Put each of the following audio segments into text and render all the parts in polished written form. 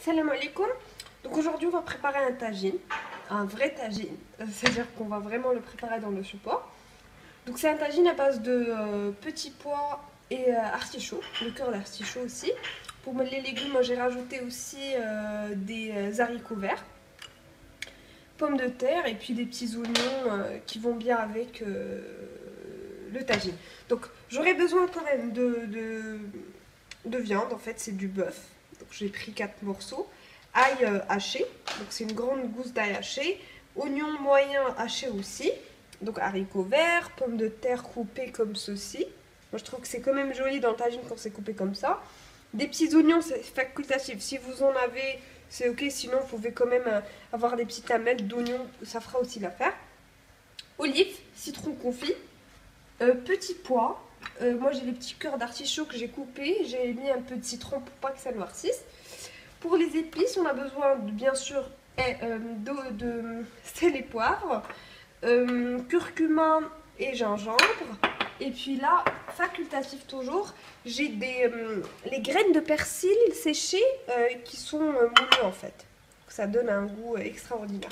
Salam alaikum. Donc aujourd'hui on va préparer un tagine, un vrai tagine, c'est-à-dire qu'on va vraiment le préparer dans le support. Donc c'est un tagine à base de petits pois et artichauts, le cœur d'artichaut aussi. Pour les légumes, moi j'ai rajouté aussi des haricots verts, pommes de terre et puis des petits oignons qui vont bien avec le tagine. Donc j'aurai besoin quand même de viande, en fait c'est du bœuf. Donc j'ai pris 4 morceaux. Ail haché, donc c'est une grande gousse d'ail haché. Oignon moyen haché aussi. Donc haricots verts, pommes de terre coupées comme ceci. Moi je trouve que c'est quand même joli dans le tagine quand c'est coupé comme ça. Des petits oignons, c'est facultatif. Si vous en avez, c'est ok. Sinon, vous pouvez quand même avoir des petites lamelles d'oignons. Ça fera aussi l'affaire. Olives, citron confit. Petits pois. Moi, j'ai les petits cœurs d'artichaut que j'ai coupés. J'ai mis un peu de citron pour pas que ça noircisse. Pour les épices, on a besoin, bien sûr, de sel et poivre. Curcuma et gingembre. Et puis là, facultatif toujours, j'ai les graines de persil séchées qui sont moulues en fait. Ça donne un goût extraordinaire.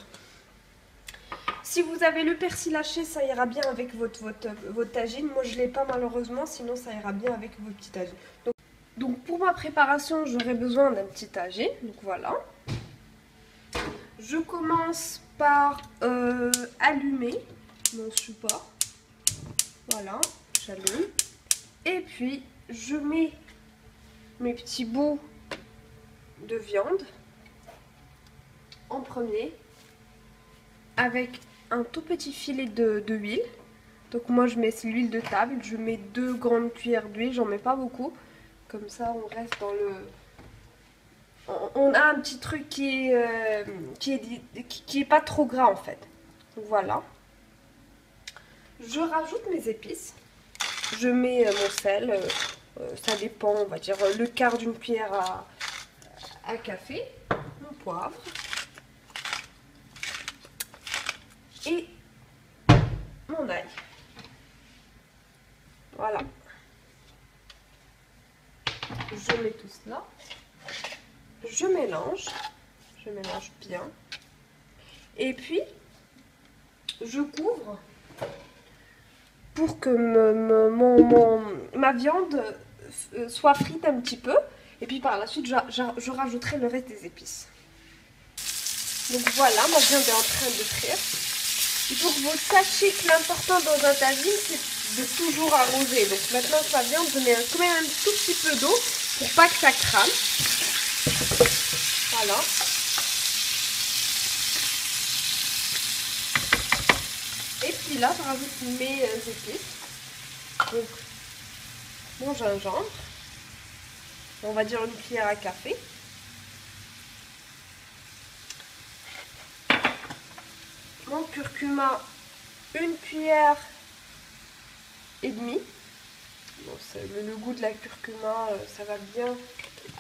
Si vous avez le persil haché, ça ira bien avec votre tagine. Moi, je ne l'ai pas malheureusement, sinon ça ira bien avec vos petits tagines. Donc pour ma préparation, j'aurai besoin d'un petit tagine. Donc voilà. Je commence par allumer mon support. Voilà, j'allume. Et puis, je mets mes petits bouts de viande en premier avec un tout petit filet d'huile. Donc moi, je mets l'huile de table. Je mets 2 grandes cuillères d'huile. J'en mets pas beaucoup. Comme ça, on reste dans le... On a un petit truc qui est pas trop gras en fait. Donc voilà. Je rajoute mes épices. Je mets mon sel, ça dépend, on va dire le quart d'une cuillère à café, mon poivre et mon ail. Voilà. Je mets tout cela. Je mélange bien. Et puis, je couvre pour que ma viande soit frite un petit peu. Et puis par la suite, je rajouterai le reste des épices. Donc voilà, ma viande est en train de frire. Il faut que vous sachiez que l'important dans un tagine, c'est de toujours arroser. Donc maintenant que ma viande, je mets quand même un tout petit peu d'eau pour pas que ça crame. Voilà. Et puis là, je rajoute mes épices. Donc, mon gingembre. On va dire une cuillère à café. Mon curcuma, une cuillère et demie. Bon, le goût de la curcuma, ça va bien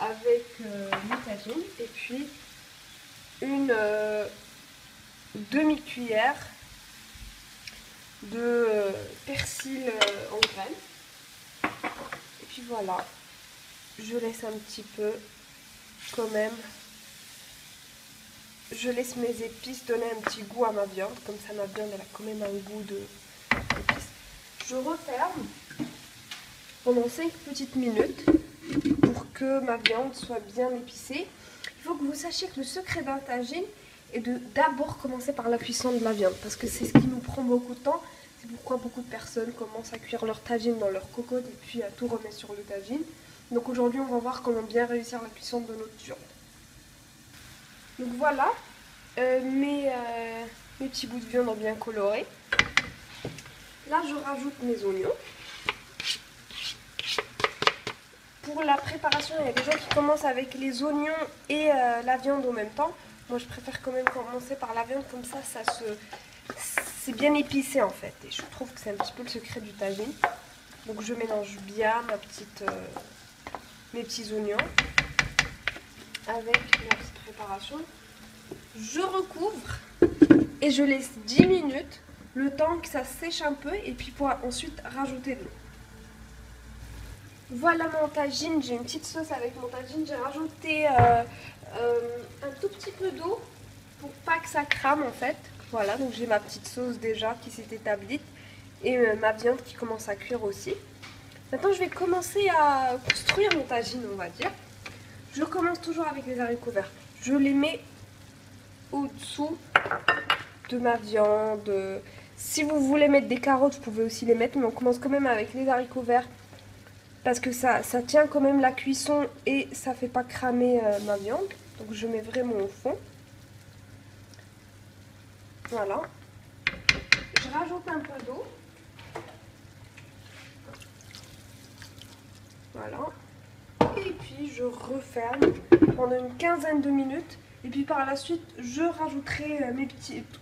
avec le tagine. Et puis, une demi-cuillère de persil en graines. Et puis voilà, je laisse un petit peu quand même. Je laisse mes épices donner un petit goût à ma viande. Comme ça, ma viande, elle a quand même un goût d'épices. Je referme pendant 5 petites minutes pour que ma viande soit bien épicée. Il faut que vous sachiez que le secret d'un tagine est de d'abord commencer par la cuisson de la viande. Parce que c'est ce qui nous prend beaucoup de temps. C'est pourquoi beaucoup de personnes commencent à cuire leur tagine dans leur cocotte et puis à tout remettre sur le tagine. Donc aujourd'hui, on va voir comment bien réussir la cuisson de notre viande. Donc voilà, mes petits bouts de viande bien colorés. Là, je rajoute mes oignons. Pour la préparation, il y a des gens qui commencent avec les oignons et la viande en même temps. Moi, je préfère quand même commencer par la viande, comme ça, c'est bien épicé en fait. Et je trouve que c'est un petit peu le secret du tagine. Donc je mélange bien mes petits oignons avec ma petite préparation. Je recouvre et je laisse 10 minutes, le temps que ça sèche un peu et puis pour ensuite rajouter de l'eau. Voilà mon tagine, j'ai une petite sauce avec mon tagine, j'ai rajouté un tout petit peu d'eau pour pas que ça crame en fait. Voilà, donc j'ai ma petite sauce déjà qui s'est établie et ma viande qui commence à cuire aussi. Maintenant je vais commencer à construire mon tagine, on va dire. Je commence toujours avec les haricots verts. Je les mets au-dessous de ma viande. Si vous voulez mettre des carottes, vous pouvez aussi les mettre, mais on commence quand même avec les haricots verts parce que ça tient quand même la cuisson et ça fait pas cramer ma viande. Donc je mets vraiment au fond. Voilà. Je rajoute un peu d'eau. Voilà. Et puis je referme pendant une quinzaine de minutes. Et puis par la suite, je rajouterai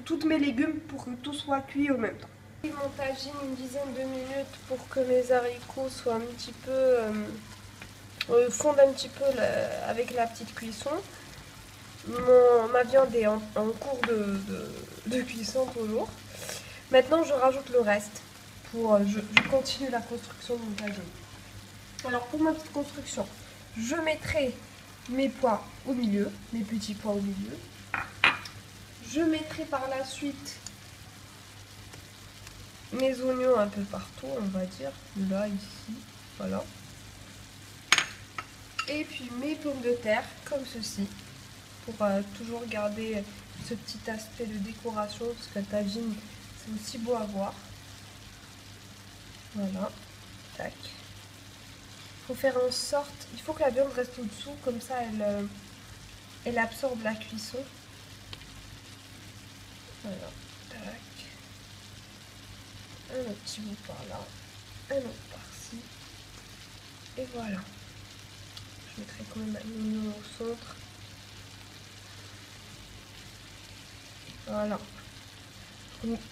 toutes mes légumes pour que tout soit cuit au même temps. Je mon tagine une dizaine de minutes pour que mes haricots soient un petit peu fondent un petit peu avec la petite cuisson. Ma viande est en cours de cuisson toujours. Maintenant, je rajoute le reste. Je continue la construction de mon tagine. Alors, pour ma petite construction, je mettrai mes pois au milieu, mes petits pois au milieu. Je mettrai par la suite mes oignons un peu partout, on va dire. Là, ici, voilà. Et puis mes pommes de terre, comme ceci. Pour toujours garder ce petit aspect de décoration, parce que le tagine c'est aussi beau à voir. Voilà, tac. Il faut faire en sorte, il faut que la viande reste au-dessous, comme ça elle absorbe la cuisson. Voilà, tac. Un autre petit bout par là, un autre par-ci. Et voilà. Je mettrai quand même un oignon au centre. Voilà.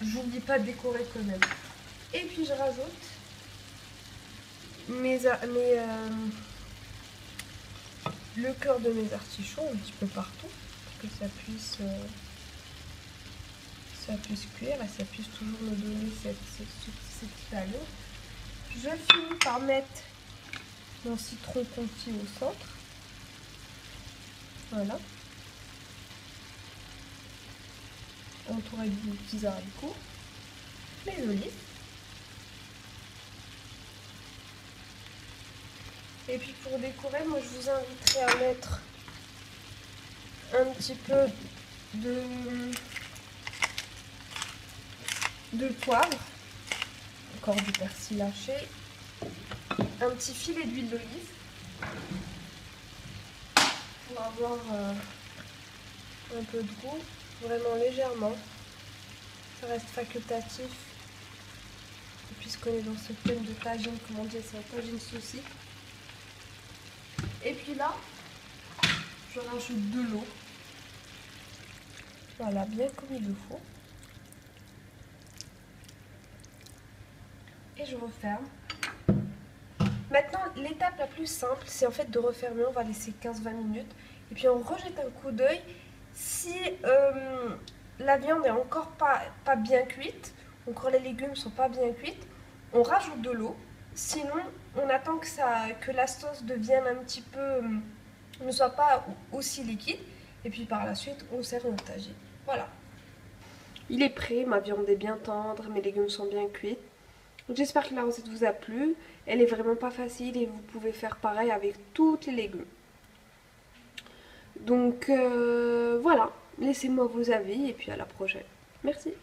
J'oublie pas de décorer quand même. Et puis je rajoute le cœur de mes artichauts un petit peu partout pour que ça puisse cuire et ça puisse toujours me donner cette petite allure. Je finis par mettre mon citron conti au centre. Voilà. Entouré de petits haricots, les olives. Et puis pour décorer, moi je vous inviterai à mettre un petit peu de poivre, encore du persil haché, un petit filet d'huile d'olive pour avoir un peu de goût. Vraiment légèrement, ça reste facultatif. Et puisqu'on est dans ce thème de tagine, comment dire, c'est un tagine saucisse. Et puis là, je rajoute de l'eau. Voilà, bien comme il le faut. Et je referme. Maintenant, l'étape la plus simple, c'est en fait de refermer. On va laisser 15-20 minutes. Et puis on rejette un coup d'œil. Si la viande est encore pas bien cuite, encore les légumes ne sont pas bien cuits, on rajoute de l'eau. Sinon, on attend que la sauce devienne un petit peu, ne soit pas aussi liquide. Et puis par la suite, on sert notre tagine. Voilà. Il est prêt, ma viande est bien tendre, mes légumes sont bien cuits. J'espère que la recette vous a plu. Elle est vraiment pas facile et vous pouvez faire pareil avec tous les légumes. Donc voilà, laissez-moi vos avis et puis à la prochaine. Merci.